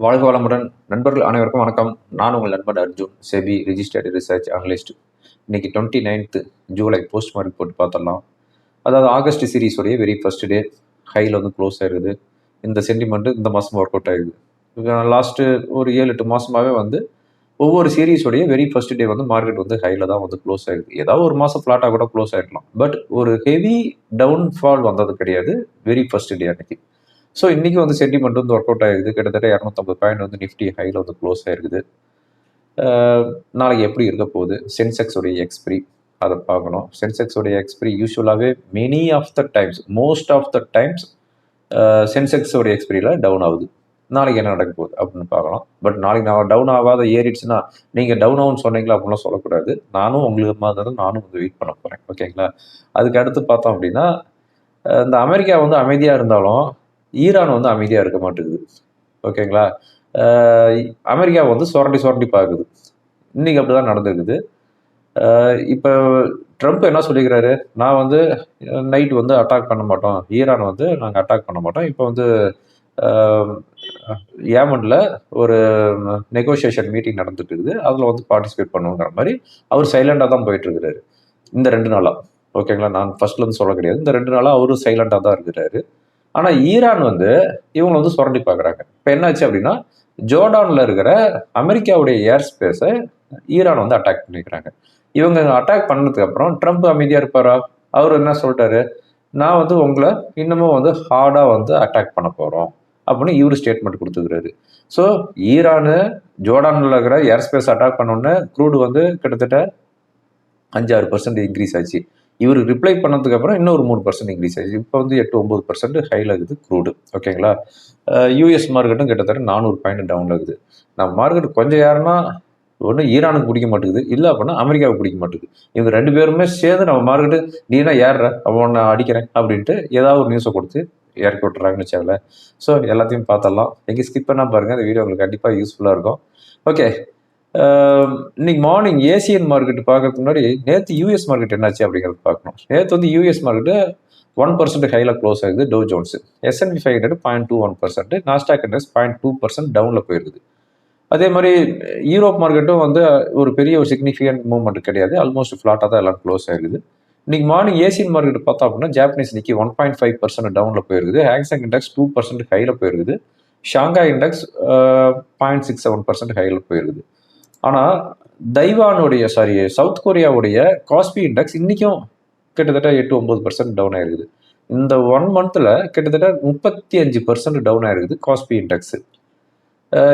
வாழ்க வளமுடன் நண்பர்கள் அனைவருக்கும் வணக்கம். நான் உங்கள் நண்பன் Arjun, SEBI registered research analyst. இன்னைக்கு 29th ஜூலை போஸ்ட் மார்க்கெட் போட்டு பார்த்துடலாம். அதாவது ஆகஸ்ட் சீரீஸோடைய வெரி ஃபர்ஸ்ட் டே ஹையில் வந்து க்ளோஸ் ஆயிருக்குது. இந்த சென்டிமெண்ட் இந்த மாதம் ஒர்க் அவுட் ஆகிடுது. லாஸ்ட்டு ஒரு 7-8 மாதமாகவே வந்து ஒவ்வொரு சீரீஸோடைய வெரி ஃபர்ஸ்ட் டே வந்து மார்க்கெட் வந்து ஹையில் தான் வந்து க்ளோஸ் ஆகிடுது. ஏதாவது ஒரு மாதம் ஃப்ளாட்டாக கூட க்ளோஸ் ஆகிடலாம், பட் ஒரு ஹெவி டவுன்ஃபால் வந்தது கிடையாது வெரி ஃபர்ஸ்ட் டே அன்னைக்கு. ஸோ இன்றைக்கி வந்து சென்டிமெண்ட் வந்து ஒர்க் அவுட் ஆகிருக்குது. கிட்டத்தட்ட 250 பாயிண்ட் வந்து நிஃப்டி ஹையில் வந்து க்ளோஸ் ஆகிருக்குது. நாளைக்கு எப்படி இருக்க போகுது, சென்செக்ஸோடைய எக்ஸ்பிரி அதை பார்க்கணும். சென்செக்ஸோடைய எக்ஸ்பிரி யூஸ்வலாகவே many of the times, most of the times சென்செக்ஸோடைய எக்ஸ்பிரியில் டவுன் ஆகுது. நாளைக்கு என்ன நடக்க போகுது அப்படின்னு பார்க்கலாம். பட் நாளைக்கு நான் டவுன் ஆகாத ஏறிடுச்சுன்னா நீங்கள் டவுன் ஆகும்னு சொன்னீங்களா அப்படின்லாம் சொல்லக்கூடாது. நானும் உங்களுக்கு மாதிரி நானும் வந்து வெயிட் பண்ண போகிறேன். ஓகேங்களா? அதுக்கு அடுத்து பார்த்தோம் அப்படின்னா, இந்த அமெரிக்கா வந்து அமைதியாக இருந்தாலும் ஈரான் வந்து அமைதியாக இருக்க மாட்டேங்குது. ஓகேங்களா? அமெரிக்கா வந்து சுரண்டி பார்க்குது. இன்னைக்கு அப்படி தான் நடந்துருக்குது. இப்போ ட்ரம்ப் என்ன சொல்லிக்கிறாரு, நான் வந்து நைட் வந்து அட்டாக் பண்ண மாட்டோம், ஈரான் வந்து நாங்கள் அட்டாக் பண்ண மாட்டோம். இப்போ வந்து ஏமனில் ஒரு நெகோசியேஷன் மீட்டிங் நடந்துட்டு இருக்குது, அதில் வந்து பார்ட்டிசிபேட் பண்ணுங்கிற மாதிரி அவர் சைலண்டாக தான் போயிட்டுருக்கிறாரு இந்த 2 நாளாக. ஓகேங்களா? நான் ஃபர்ஸ்ட்லேருந்து சொல்ல கிடையாது. இந்த 2 நாளாக அவரும் சைலண்டாக தான் இருக்கிறாரு. ஆனால் ஈரான் வந்து இவங்க வந்து சுரண்டி பார்க்குறாங்க. இப்போ என்னாச்சு அப்படின்னா, ஜோர்டானில் இருக்கிற அமெரிக்காவுடைய ஏர் ஸ்பேஸை ஈரான் வந்து அட்டாக் பண்ணிக்கிறாங்க. இவங்க அட்டாக் பண்ணதுக்கு அப்புறம் ட்ரம்ப் அமைதியாக இருப்பாரா? அவர் என்ன சொல்லிட்டாரு, நான் வந்து உங்களை இன்னமும் வந்து ஹார்டாக வந்து அட்டாக் பண்ண போகிறோம் அப்படின்னு இவர் ஸ்டேட்மெண்ட் கொடுத்துக்கிறாரு. ஸோ ஈரானு ஜோர்டானில் இருக்கிற ஏர் ஸ்பேஸ் அட்டாக் பண்ணோன்னே க்ரூடு வந்து கிட்டத்தட்ட 5-6% இன்க்ரீஸ் ஆச்சு. இவர் ரிப்ளை பண்ணதுக்கு அப்புறம் இன்னொரு 3% இன்க்ரீஸ் ஆயிடுச்சு. இப்போ வந்து 8-9% ஹையில் இருக்குது க்ரூடு. ஓகேங்களா? யூஎஸ் மார்க்கெட்டும் கிட்டத்தட்ட 400 பாயிண்ட் டவுனில் இருக்குது. நம்ம மார்க்கெட் கொஞ்சம் யாருன்னா ஒன்று ஈரானுக்கு பிடிக்க மாட்டேங்குது, இல்லை அப்படின்னா அமெரிக்காவுக்கு பிடிக்க மாட்டேங்குது. இவங்க 2 பேருமே சேர்ந்து நம்ம மார்க்கெட்டு நீனா ஏறுற அவன் நான் அடிக்கிறேன் அப்படின்ட்டு ஏதாவது ஒரு நியூஸை கொடுத்து இறக்கி விட்டுறாங்கன்னு வச்சாங்களேன். ஸோ எல்லாத்தையும் பார்த்தரலாம். எங்கே ஸ்கிப் பண்ணால் பாருங்கள், இந்த வீடியோ உங்களுக்கு கண்டிப்பாக யூஸ்ஃபுல்லாக இருக்கும். ஓகே, இன்னைக்கு மார்னிங் ஏசியன் மார்க்கெட் பார்க்கறதுக்கு முன்னாடி நேற்று யூஎஸ் மார்க்கெட் என்னாச்சு அப்படிங்கிறது பார்க்கணும். நேற்று வந்து யூஎஸ் மார்க்கெட்டு 1% ஹையில் க்ளோஸ் ஆகுது. To Jones, S&P 500 0.21%, Nasdaq index 0.2% டவுனில் போயிருக்குது. அதே மாதிரி யூரோப் மார்க்கெட்டும் வந்து ஒரு பெரிய ஒரு சிக்னிஃபிகன்ட் மூவ்மெண்ட் கிடையாது, ஆல்மோஸ்ட் ஃப்ளாட்டாக தான் எல்லாம் க்ளோஸ் ஆகிருக்குது. இன்னைக்கு மார்னிங் ஏசியன் மார்க்கெட் பார்த்தோம் அப்படின்னா ஜாப்பனீஸ் நிக்கி 1.5% டவுனில் போயிருக்குது. ஹாங்செங் இண்டெக்ஸ் 2% ஹையில் போயிருக்குது. ஷாங்காய் இண்டெக்ஸ் 0.67% ஹையில் போயிருக்குது. ஆனால் சவுத் கொரியாவுடைய காஸ்பி இண்டெக்ஸ் இன்றைக்கும் கிட்டத்தட்ட 8-9% டவுன் ஆயிருக்குது. இந்த 1 மந்த்தில் கிட்டத்தட்ட 35% டவுன் ஆயிருக்குது காஸ்பி இண்டெக்ஸு.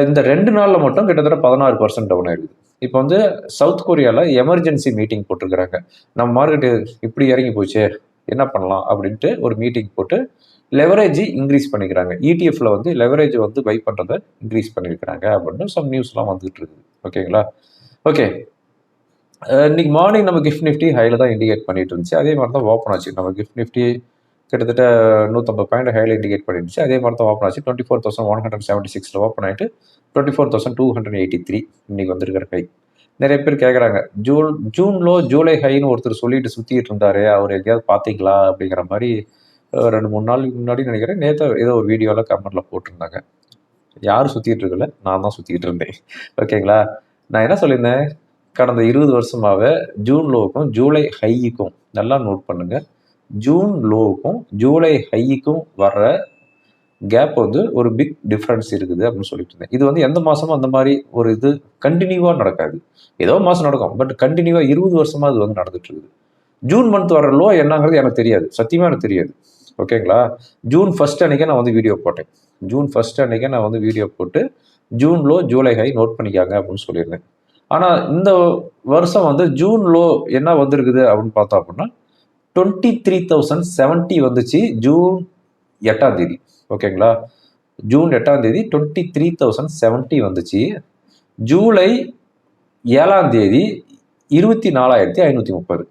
இந்த 2 நாளில் மட்டும் கிட்டத்தட்ட 16% டவுன் ஆயிருக்குது. இப்போ வந்து சவுத் கொரியாவில் எமர்ஜென்சி மீட்டிங் போட்டிருக்கிறாங்க. நம்ம மார்க்கெட்டு இப்படி இறங்கி போச்சு, என்ன பண்ணலாம் அப்படின்ட்டு ஒரு மீட்டிங் போட்டு லெவரேஜ் இன்க்ரீஸ் பண்ணிக்கிறாங்க. ETF வந்து லெவரேஜ் வந்து பை பண்ணுறதை இன்க்ரீஸ் பண்ணியிருக்கிறாங்க அப்படின்னு சம் நியூஸ்லாம் வந்துகிட்டு இருக்குது. ஓகேங்களா? ஓகே, இன்னைக்கு மார்னிங் நம்ம கிஃப்ட் நிஃப்டி ஹையில் தான் இண்டிகேட் பண்ணிட்டு இருந்துச்சு. அதே மாதிரி தான் ஓப்பன் ஆச்சு. நம்ம கிஃப்ட் நிஃப்டி கிட்டத்தட்ட 150 பாயிண்ட் ஹையில் இண்டிகேட் பண்ணிருந்துச்சு. அதே மாதிரி தான் ஓப்பன் ஆச்சு. 24,176 ஓப்பன் ஆகிட்டு 24,283 இன்னைக்கு வந்திருக்கிற ஹை. நிறைய பேர் கேட்குறாங்க, ஜூன்லோ ஜூலை ஹைன்னு ஒருத்தர் சொல்லிட்டு சுற்றிட்டு இருந்தாரு, அவர் எங்கேயாவது பார்த்தீங்களா அப்படிங்கிற மாதிரி 2-3 நாளுக்கு முன்னாடி நினைக்கிறேன், நேற்று ஏதோ ஒரு வீடியோவில் கமெண்ட்டில் போட்டிருந்தாங்க. யாரும் சுற்றிட்டு இருக்கல, நான் தான் சுற்றிட்டு இருந்தேன். ஓகேங்களா? நான் என்ன சொல்லியிருந்தேன், கடந்த 20 வருஷமாகவே ஜூன் லோவுக்கும் ஜூலை ஹைக்கும் நல்லா நோட் பண்ணுங்கள், ஜூன் லோவுக்கும் ஜூலை ஹைக்கும் வர்ற கேப் வந்து ஒரு பிக் டிஃப்ரென்ஸ் இருக்குது அப்படின்னு சொல்லிட்டு இருந்தேன். இது வந்து எந்த மாதமும் அந்த மாதிரி ஒரு இது கண்டினியூவாக நடக்காது. ஏதோ மாதம் நடக்கும், பட் கண்டினியூவாக 20 வருஷமாக இது வந்து நடந்துட்டு இருக்குது. ஜூன் மந்த் வர லோ என்னங்கிறது எனக்கு தெரியாது, சத்தியமாக எனக்கு தெரியாது. ஓகேங்களா? ஜூன் 1 அன்றைக்கே நான் வந்து வீடியோ போட்டேன். ஜூன் 1 அன்றைக்கே நான் வந்து வீடியோ போட்டு June low July high note பண்ணிக்காங்க அப்படின்னு சொல்லியிருந்தேன். ஆனால் இந்த வருஷம் வந்து ஜூன் லோ என்ன வந்திருக்குது அப்படின்னு பார்த்தோம் அப்படின்னா 23,070 வந்துச்சு ஜூன் 8ஆம் தேதி. ஓகேங்களா? ஜூன் 8ஆம் தேதி 23,070 வந்துச்சு. ஜூலை 7ஆம் தேதி 24,530.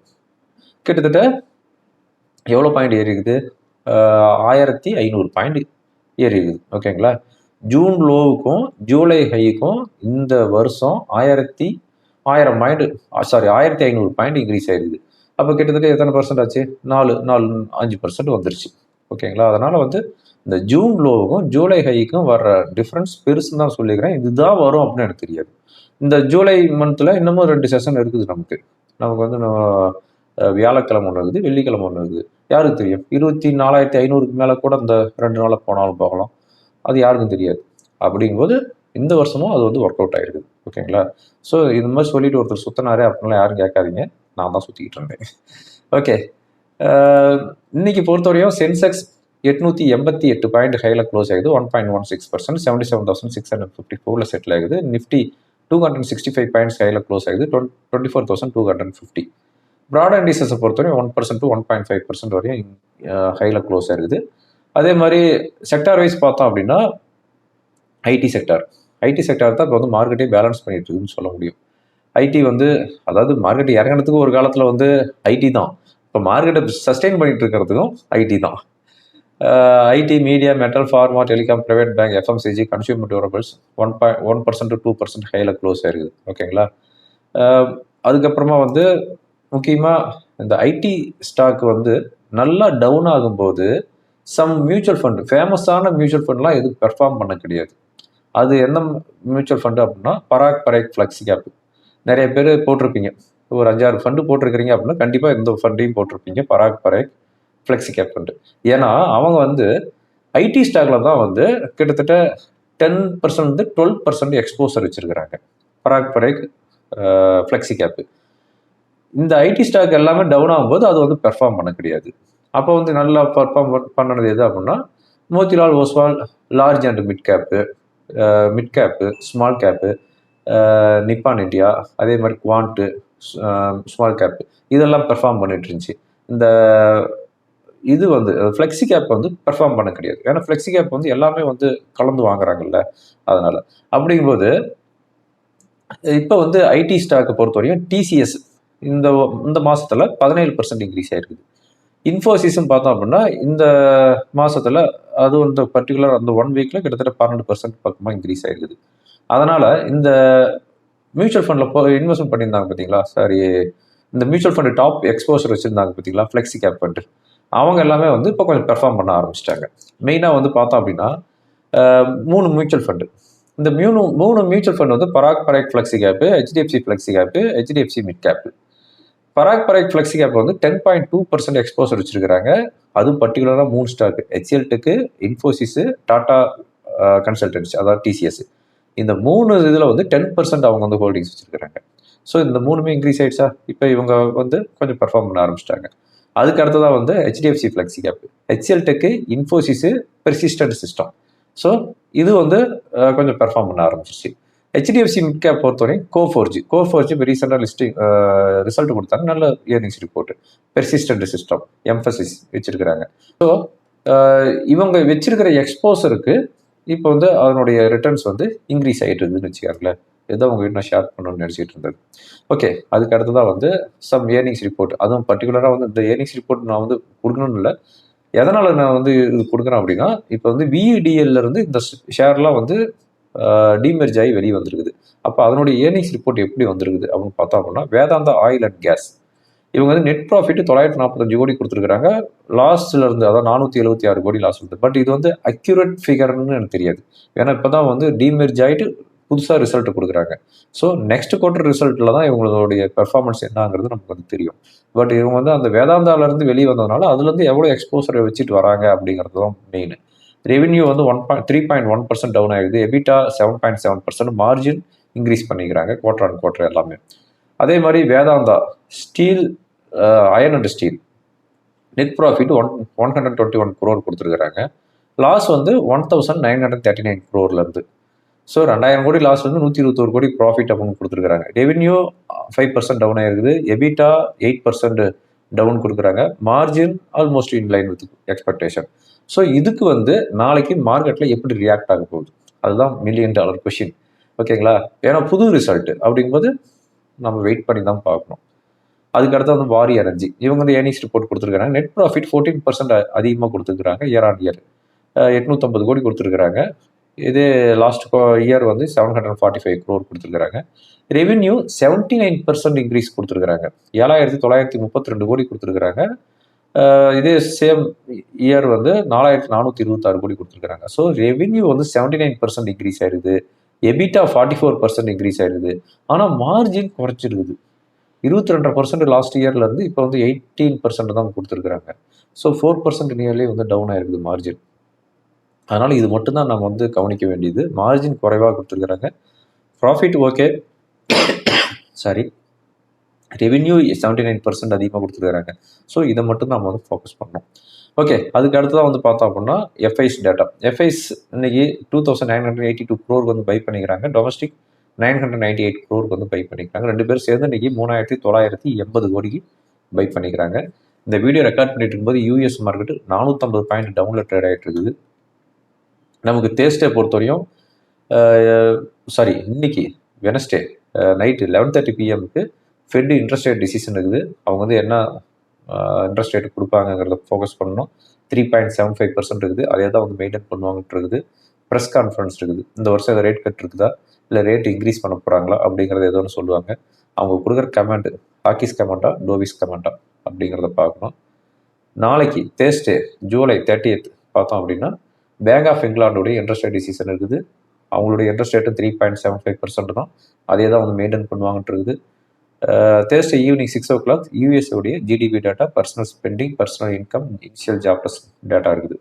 கிட்டத்தட்ட எவ்வளோ பாயிண்ட் ஏறி இருக்குது? 1,500 பாயிண்ட் ஏறி இருக்குது. ஓகேங்களா? ஜூன் லோவுக்கும் ஜூலை ஹைக்கும் இந்த வருஷம் 1,500 பாயிண்ட் இன்க்ரீஸ் ஆயிருக்குது. அப்போ கிட்டத்தட்ட எத்தனை பர்சன்ட் ஆச்சு? 5% வந்துருச்சு. ஓகேங்களா. அதனால வந்து இந்த ஜூன் லோவுக்கும் ஜூலை ஹைக்கும் வர்ற டிஃப்ரென்ஸ் பெருசுன்னு தான் சொல்லிக்கிறேன். இதுதான் வரும் அப்படின்னு எனக்கு தெரியாது. இந்த ஜூலை மந்த்தில் இன்னமும் 2 செஷன் இருக்குது நமக்கு. நமக்கு வந்து வியாழக்கிழமை ஒன்று இருக்குது, வெள்ளிக்கிழமை ஒன்று இருக்குது. யாருக்கு தெரியும்? 24,500க்கு மேலே கூட இந்த 2 நாளில் போனாலும் போகலாம். அது யாருக்கும் தெரியாது. அப்படிங்கும்போது இந்த வருஷமும் அது வந்து ஒர்க் அவுட் ஆகிருக்குது. ஓகேங்களா. ஸோ இது மாதிரி சொல்லிட்டு ஒருத்தர் சுற்றினாரே அப்படின்லாம் யாரும் கேட்காதீங்க. நான் தான் சுற்றிக்கிட்டு இருந்தேன். ஓகே. இன்னைக்கு பொறுத்தவரையும் சென்செக்ஸ் 888 பாயிண்ட் ஹையில் க்ளோஸ் ஆகுது. 1.16%, 77,654 செட்டில் ஆகுது. நிஃப்டி 265 பாயிண்ட்ஸ் ஹையில் க்ளோஸ் ஆகுது. 24,250. ப்ராட் இண்டிசஸை பொறுத்தவரையும் 1% to 1.5% வரையும் ஹையில் க்ளோஸ் ஆகுது. அதே மாதிரி செக்டார் வைஸ் பார்த்தோம் அப்படின்னா ஐடி செக்டார் தான் இப்போ வந்து மார்க்கெட்டே பேலன்ஸ் பண்ணிட்டு இருக்குன்னு சொல்ல முடியும். ஐடி வந்து அதாவது மார்க்கெட் இறங்கினதுக்கு ஒரு காலத்தில் வந்து ஐடி தான். இப்போ மார்க்கெட்டை சஸ்டெயின் பண்ணிட்டு இருக்கிறதுக்கும் ஐடி தான். IT, media, metal, pharma, telecom, private bank, FMCG, consumer durables 1% to 2% ஹையில் க்ளோஸ் ஆயிருக்குது. ஓகேங்களா. அதுக்கப்புறமா வந்து முக்கியமாக இந்த ஐடி ஸ்டாக் வந்து நல்லா டவுன் ஆகும்போது சம் மியூச்சுவல் ஃபண்டு, ஃபேமஸான மியூச்சுவல் ஃபண்ட்லாம் எதுவும் பெர்ஃபார்ம் பண்ண கிடையாது. அது என்ன மியூச்சுவல் ஃபண்டு அப்படின்னா பராக் ஃப்ளெக்ஸி கேப். நிறைய பேர் போட்டிருப்பீங்க, ஒரு 5-6 ஃபண்டு போட்டிருக்கிறீங்க அப்படின்னா கண்டிப்பாக இந்த ஃபண்டையும் போட்டிருப்பீங்க, பராக் ஃப்ளெக்ஸி கேப் ஃபண்டு. ஏன்னா அவங்க வந்து ஐடி ஸ்டாக்ல தான் வந்து கிட்டத்தட்ட 10% 12% எக்ஸ்போசர் வச்சிருக்கிறாங்க பராக் ஃப்ளெக்ஸி கேப்பு. இந்த ஐடி ஸ்டாக் எல்லாமே டவுன் ஆகும்போது அது வந்து பெர்ஃபார்ம் பண்ண கிடையாது. அப்போ வந்து நல்லா பெர்ஃபார்ம் பண்ணது எது அப்படின்னா Motilal Oswal large and mid gap, small gap, Nippon India, அதே மாதிரி குவான்ட்டு, ஸ்மால் கேப்பு, இதெல்லாம் பெர்ஃபார்ம் பண்ணிட்டு இருந்துச்சு. இந்த இது வந்து ஃப்ளெக்ஸி கேப் வந்து பெர்ஃபார்ம் பண்ண கிடையாது. ஏன்னா ஃப்ளெக்ஸி கேப் வந்து எல்லாமே வந்து கலந்து வாங்குறாங்கல்ல, அதனால. அப்படிங்கும்போது இப்போ வந்து ஐடி ஸ்டாக்கை பொறுத்தவரையும் டிசிஎஸ் இந்த மாசத்துல 17% இன்க்ரீஸ் ஆயிருக்குது. இன்ஃபோசிஸும் பார்த்தோம் அப்படின்னா இந்த மாசத்துல அது இந்த பர்டிகுலர் அந்த 1 வீக்ல கிட்டத்தட்ட 12% பக்கமாக இன்க்ரீஸ் ஆயிருக்குது. அதனால இந்த மியூச்சுவல் ஃபண்டில் இன்வெஸ்ட்மெண்ட் பண்ணியிருந்தாங்க பார்த்தீங்களா, இந்த மியூச்சுவல் ஃபண்டு டாப் எக்ஸ்போசர் வச்சிருந்தாங்க பார்த்தீங்களா, ஃப்ளெக்ஸி கேப் ஃபண்டு, அவங்க எல்லாமே வந்து இப்போ கொஞ்சம் பெர்ஃபார்ம் பண்ண ஆரம்பிச்சிட்டாங்க. மெயினாக வந்து பார்த்தோம் அப்படின்னா 3 மியூச்சுவல் ஃபண்டு. இந்த 3 மியூச்சுவல் ஃபண்ட் வந்து Parag flexi cap, HDFC flexi cap, HDFC mid cap. Parag flexi cap வந்து 10.2% எக்ஸ்போசர் வச்சிருக்கிறாங்க. அதுவும் பர்டிகுலராக 3 stock, HCLTech, Infosys, Tata consultancy, அதாவது டிசிஎஸ். இந்த 3 இதில் வந்து 10% அவங்க வந்து ஹோல்டிங்ஸ் வச்சிருக்கிறாங்க. ஸோ இந்த 3மே இன்க்ரீஸ் ஆயிடுச்சா, இப்போ இவங்க வந்து கொஞ்சம் பெர்ஃபார்ம் பண்ண ஆரம்பிச்சிட்டாங்க. அதுக்கு அடுத்ததாக வந்து HDFC flexi cap, HCLTech, Infosys, persistent system. So இது வந்து கொஞ்சம் பெர்ஃபார்ம் பண்ண ஆரம்பிச்சிருச்சு. ஹெச்டிஎஃப்சி மிட் கேப் பொறுத்தவரையும் கோஃபோர்ஜி இப்போ ரீசெண்டாக ரிசல்ட் கொடுத்தாங்க, நல்ல earnings report. Persistent system, Mphasis வச்சிருக்கிறாங்க. ஸோ இவங்க வச்சிருக்கிற எக்ஸ்போசருக்கு இப்போ வந்து அதனுடைய ரிட்டர்ன்ஸ் வந்து இன்க்ரீஸ் ஆகிட்டு இருக்குதுன்னு வச்சுக்காங்களேன். எதோ அவங்க நான் ஷேர் பண்ணணும்னு நினச்சிட்டு இருந்தது. ஓகே, அதுக்கு அடுத்ததான் வந்து சம் இயர்னிங்ஸ் ரிப்போர்ட். அதுவும் பர்டிகுலராக வந்து இந்த இயர்னிங்ஸ் ரிப்போர்ட் நான் வந்து கொடுக்கணும்னு இல்லை. எதனால் நான் வந்து இது கொடுக்குறேன் அப்படின்னா, இப்போ வந்து விஇடிஎல்லேருந்து இந்த ஷேர்லாம் வந்து டிமெர்ஜ் ஆகி வெளியே வந்துருக்குது. அப்போ அதனுடைய இயர்னிங்ஸ் ரிப்போர்ட் எப்படி வந்துருக்குது அப்படின்னு பார்த்தோம் அப்படின்னா, வேதாந்தா ஆயில் அண்ட் கேஸ் இவங்க வந்து நெட் ப்ராஃபிட் 945 கோடி கொடுத்துருக்காங்க. லாஸ்ட்ல இருந்து, அதாவது 476 கோடி லாஸ் இருக்குது. பட் இது வந்து அக்யூரேட் ஃபிகர்னு எனக்கு தெரியாது. ஏன்னா இப்போ தான் வந்து டிமெர்ஜ் ஆகிட்டு புதுசாக ரிசல்ட் கொடுக்குறாங்க. ஸோ நெக்ஸ்ட் குவார்டர் ரிசல்ட்டில் தான் இவங்களுடைய பெர்ஃபார்மன்ஸ் என்னங்கிறது நமக்கு வந்து தெரியும். பட் இவங்க வந்து அந்த வேதாந்தாவிலேருந்து வெளியே வந்ததுனால அதுலேருந்து எவ்வளோ எக்ஸ்போசரை வச்சுட்டு வராங்க அப்படிங்கிறது தான் மெயின். ரெவென்யூ வந்து 3.1% டவுன் ஆகிடுது. எபிட்டா 7.7%, மார்ஜின் இன்க்ரீஸ் பண்ணிக்கிறாங்க குவார்டர் ஆன் குவார்டர் எல்லாமே. அதே மாதிரி Vedanta steel, iron and Steeles net profit 121 crore கொடுத்துருக்குறாங்க. லாஸ் வந்து 1939 crore. ஸோ 2000 கோடி லாஸ் வந்து 121 கோடி ப்ராஃபிட் அப்படின்னு கொடுத்துருக்காங்க. ரெவென்யூ 5% டவுன் ஆயிருக்குது. எபிட்டா 8% டவுன் கொடுக்குறாங்க. Margin almost in line with expectation. So இதுக்கு வந்து நாளைக்கு மார்க்கெட்டில் எப்படி ரியாக்ட் ஆக போகுது, அதுதான் $1 million கொஷின். ஓகேங்களா. ஏன்னா புது ரிசல்ட் அப்படிங்கும்போது நம்ம வெயிட் பண்ணி தான் பார்க்கணும். அதுக்கு அடுத்து வந்து வாரி எனர்ஜி, இவங்க வந்து ஏர்னிங்ஸ் ரிப்போர்ட் கொடுத்துருக்காங்க. நெட் ப்ராஃபிட் 14% அதிகமாக கொடுத்துருக்காங்க. இயர் ஆன் இயர் 850 கோடி கொடுத்துருக்காங்க. இதே லாஸ்ட் இயர் வந்து 745 crore கொடுத்துருக்காங்க. ரெவென்யூ 79% இன்க்ரீஸ் கொடுத்துருக்காங்க. 7,932 கோடி கொடுத்துருக்காங்க. இதே சேம் இயர் வந்து 4426 கோடி கொடுத்துருக்காங்க. ஸோ ரெவென்யூ வந்து 79% இன்க்ரீஸ் ஆயிருது, எபிட்டா 44% இன்க்ரீஸ் ஆயிருது. ஆனால் மார்ஜின் குறைச்சிருக்குது. 22% லாஸ்ட் இயர்ல இருந்து இப்போ வந்து 18% தான் கொடுத்துருக்காங்க. ஸோ 4% நியர்லி வந்து டவுன் ஆயிருக்குது மார்ஜின். அதனால இது மட்டும் தான் நம்ம வந்து கவனிக்க வேண்டியது. மார்ஜின் குறைவாக கொடுத்துருக்காங்க. ப்ராஃபிட் ஓகே, சாரி, ரெவென்யூ 79% அதிகமாக கொடுத்துருக்காங்க. ஸோ இதை மட்டும் நம்ம வந்து ஃபோக்கஸ் பண்ணணும். ஓகே, அதுக்கு அடுத்ததான் வந்து பார்த்தோம் அப்படின்னா எஃப்ஐஸ் டேட்டா. எஃப்ஐஸ் இன்னைக்கு 2982 crore வந்து பை பண்ணிக்கிறாங்க. டொமஸ்டிக் 998 crore வந்து பை பண்ணிக்கிறாங்க. ரெண்டு பேரும் சேர்ந்து இன்னைக்கு 3980 கோடிக்கு பை பண்ணிக்கிறாங்க. இந்த வீடியோ ரெக்கார்ட் பண்ணிட்டு இருக்கும்போது யூஎஸ் மார்க்கெட்டு 450 பாயிண்ட் டவுன்ல ட்ரேட் ஆகிட்டு இருக்குது. நமக்கு தேர்ஸ்டே பொறுத்தவரையும் சாரி இன்னைக்கு Wednesday night 11:30 PM fed interest rate decision இருக்குது. அவங்க வந்து என்ன இன்ட்ரெஸ்ட் ரேட் கொடுப்பாங்கிறத ஃபோக்கஸ் பண்ணணும். 3.75% இருக்குது. அதே தான் வந்து மெயின்டைன் பண்ணுவாங்கட்டு இருக்குது. ப்ரெஸ் கான்ஃபரன்ஸ் இருக்குது. இந்த வருஷம் இதை ரேட் கட் இருக்குதா இல்லை ரேட் இன்க்ரீஸ் பண்ண போகிறாங்களா அப்படிங்கிறத ஏதோ ஒன்று சொல்லுவாங்க. அவங்க கொடுக்குற கமெண்ட் ஹாக்கிஸ் கமெண்டா டோவிஸ் கமெண்டா அப்படிங்கிறத பார்க்கணும். நாளைக்கு தேர்ஸ்டே ஜூலை 30 பார்த்தோம் அப்படின்னா பேங்க் ஆஃப் இங்கிலாண்டோடைய இன்ட்ரெஸ்ட் ரேட் டிசிஷன் இருக்குது. அவங்களுடைய இன்ட்ரெஸ்ட் ரேட்டு 3.75% தான். அதே தான் வந்து மெயின்டைன் பண்ணுவாங்கட்டு இருக்குது. தேர்ஸ்டே ஈவினிங் 6 o'clock யூஎஸ்ஓடைய GDP data, personal spending, personal income, initial jobless data இருக்குது.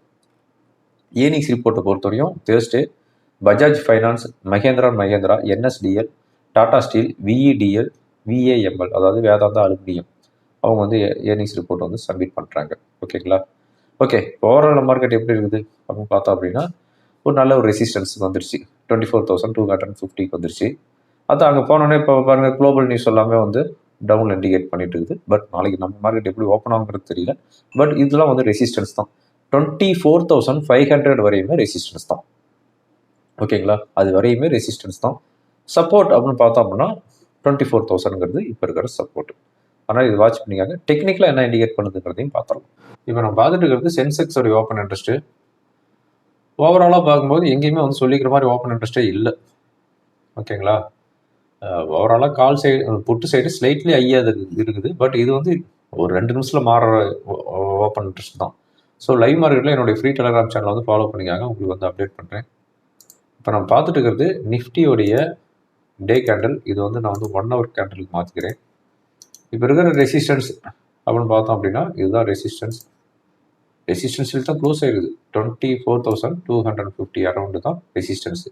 ஏர்னிங்ஸ் ரிப்போர்ட்டை பொறுத்தவரையும் Thursday Bajaj finance, Mahindra Mahindra, NSDL, Tata steel, VEDL, VAML அதாவது வேதாந்தா அலுமினியம் அவங்க வந்து ஏர்னிங்ஸ் ரிப்போர்ட் வந்து சப்மிட் பண்ணுறாங்க. ஓகேங்களா? ஓகே, ஓவரால் மார்க்கெட் எப்படி இருக்குது அப்படின்னு பார்த்தோம் அப்படின்னா ஒரு நல்ல ஒரு ரெசிஸ்டன்ஸ் வந்துருச்சு. 24,250 வந்துருச்சு. அது அங்கே போனோடனே இப்போ பாருங்கள் குளோபல் நியூஸ் எல்லாமே வந்து டவுன் இண்டிகேட் பண்ணிட்டு இருக்குது. பட் நாளைக்கு நம்ம மார்க்கெட் எப்படி ஓப்பன் ஆகுங்கிறது தெரியல. பட் இதெல்லாம் வந்து ரெசிஸ்டன்ஸ் தான். 24,500 வரையுமே ரெசிஸ்டன்ஸ் தான். ஓகேங்களா? அது வரையுமே ரெசிஸ்டன்ஸ் தான். சப்போர்ட் அப்படின்னு பார்த்தோம் அப்படின்னா 24,000ங்கிறது இப்போ இருக்கிற சப்போர்ட். ஆனால் இது வாட்ச் பண்ணிக்காங்க. டெக்னிக்கலாக என்ன இண்டிகேட் பண்ணுதுங்கிறதையும் பார்த்துடலாம். இப்போ நம்ம பார்த்துட்டு இருக்கிறது சென்செக்ஸோடைய ஓப்பன் இன்ட்ரெஸ்ட்டு. ஓவராலாக பார்க்கும்போது எங்கேயுமே வந்து சொல்லிக்கிற மாதிரி ஓப்பன் இன்ட்ரெஸ்ட்டே இல்லை. ஓகேங்களா? ஓவராலாக call side put side slightly ஐயாக இருக்குது. பட் இது வந்து ஒரு 2 நிமிஷத்தில் மாறுற ஓப்பன் இன்ட்ரெஸ்ட் தான். ஸோ லைவ் மார்க்கெட்டில் என்னுடைய ஃப்ரீ டெலிகிராம் சேனல் வந்து ஃபாலோ பண்ணிக்காங்க. உங்களுக்கு வந்து அப்டேட் பண்ணுறேன். இப்போ நம்ம பார்த்துட்டு இருக்கிறது நிஃப்டியோடைய டே கேண்டில். இது வந்து நான் வந்து 1 hour கேண்டிலுக்கு மாற்றிக்கிறேன். இப்போ இருக்கிற ரெசிஸ்டன்ஸ் அப்படின்னு பார்த்தோம் அப்படின்னா இதுதான் ரெசிஸ்டன்ஸ். ரெசிஸ்டன்ஸில் தான் க்ளோஸ் ஆகிடுது. 24,250 அரௌண்டு தான் ரெசிஸ்டன்ஸு.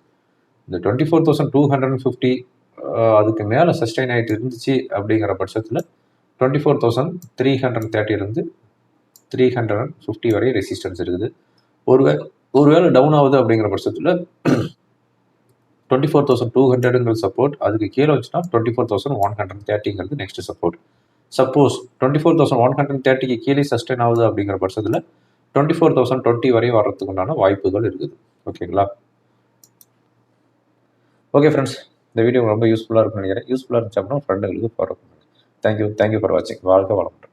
இந்த 24,250 அதுக்கு மேலே சஸ்டைன் ஆகிட்டு இருந்துச்சு அப்படிங்கிற பட்சத்தில் 24,330 இருந்து 350 வரை ரெசிஸ்டன்ஸ் இருக்குது. ஒருவேளை டவுன் ஆகுது அப்படிங்கிற பட்சத்தில் 24,200ங்கிற சப்போர்ட், அதுக்கு கீழே வச்சுன்னா 24,130ங்கிறது நெக்ஸ்ட் சப்போர்ட். சப்போஸ் 24,130க்கு கீழே சஸ்டைன் ஆகுது அப்படிங்கிற பட்சத்தில் 24,020 வரை வர்றதுக்கு உண்டான வாய்ப்புகள் இருக்குது. ஓகேங்களா? ஓகே ஃப்ரெண்ட்ஸ், இந்த வீடியோ ரொம்ப யூஸ்ஃபுல்லாக இருக்கும்னு நினைக்கிறேன். யூஸ்ஃபுல்லாக இருந்துச்சு அப்படின்னா ஃப்ரெண்டுங்களுக்கு ஃபாலோ பண்ணுங்கள். தேங்க்யூ ஃபார் வாட்சிங். வாழ்க வளமுடன்.